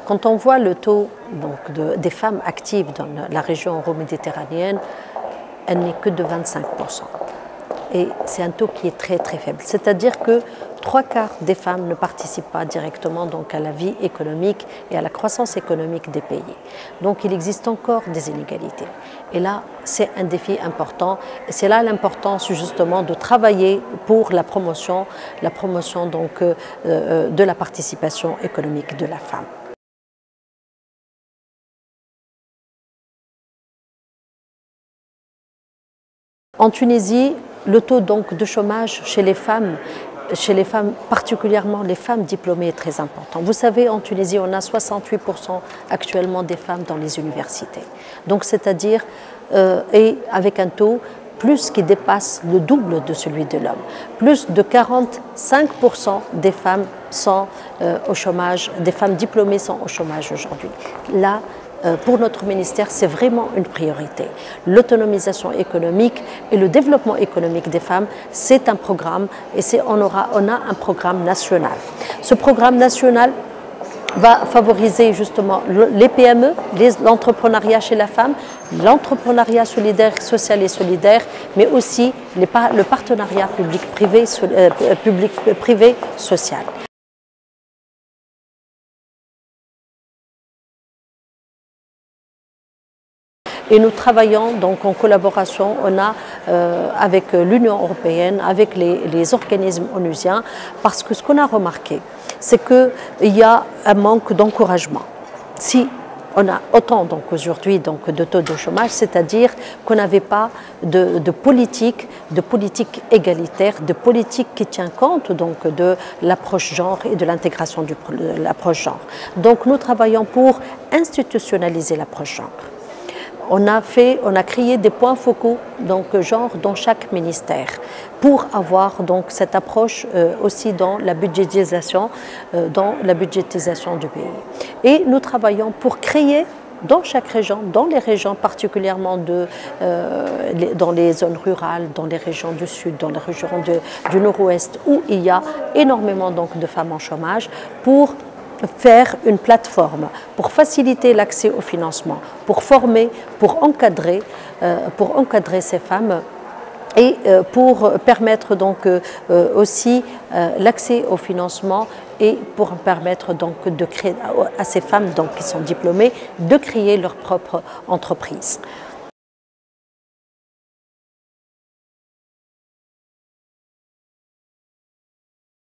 Quand on voit le taux des femmes actives dans la région euro-méditerranéenne, elle n'est que de 25%. Et c'est un taux qui est très très faible. C'est-à-dire que 3/4 des femmes ne participent pas directement donc à la vie économique et à la croissance économique des pays. Donc il existe encore des inégalités. Et là, c'est un défi important. Et c'est là l'importance justement de travailler pour la promotion donc, de la participation économique de la femme. En Tunisie, le taux donc de chômage chez les femmes, particulièrement les femmes diplômées, est très important. Vous savez, en Tunisie, on a 68% actuellement des femmes dans les universités. Donc, c'est-à-dire, et avec un taux plus qui dépasse le double de celui de l'homme. Plus de 45% des femmes sont au chômage, des femmes diplômées sont au chômage aujourd'hui. Là, pour notre ministère, c'est vraiment une priorité. L'autonomisation économique et le développement économique des femmes, c'est un programme et on a un programme national. Ce programme national va favoriser justement les PME, l'entrepreneuriat chez la femme, l'entrepreneuriat solidaire, social et solidaire, mais aussi le partenariat public-privé social. Et nous travaillons donc en collaboration avec l'Union européenne, avec les organismes onusiens, parce que ce qu'on a remarqué, c'est qu'il y a un manque d'encouragement. Si on a autant donc aujourd'hui de taux de chômage, c'est-à-dire qu'on n'avait pas de politique égalitaire, de politique qui tient compte donc de l'approche genre et de l'intégration de l'approche genre. Donc nous travaillons pour institutionnaliser l'approche genre. On a créé des points focaux, donc genre dans chaque ministère, pour avoir donc cette approche aussi dans la budgétisation du pays. Et nous travaillons pour créer dans chaque région, dans les régions particulièrement dans les zones rurales, dans les régions du sud, dans les régions du nord-ouest, où il y a énormément donc de femmes en chômage, pour faire une plateforme pour faciliter l'accès au financement, pour former, pour encadrer ces femmes et pour permettre donc aussi l'accès au financement et pour permettre donc de créer à ces femmes donc qui sont diplômées de créer leur propre entreprise.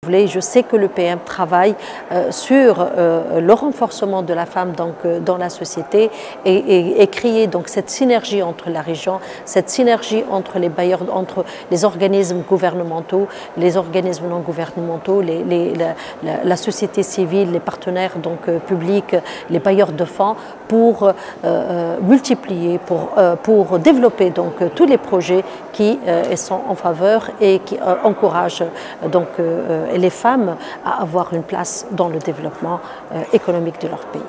Je sais que le PM travaille sur le renforcement de la femme dans la société et créer donc cette synergie entre la région, cette synergie entre les bailleurs, entre les organismes gouvernementaux, les organismes non gouvernementaux, la société civile, les partenaires donc publics, les bailleurs de fonds, pour multiplier, pour développer donc tous les projets qui sont en faveur et qui encouragent donc les femmes à avoir une place dans le développement économique de leur pays.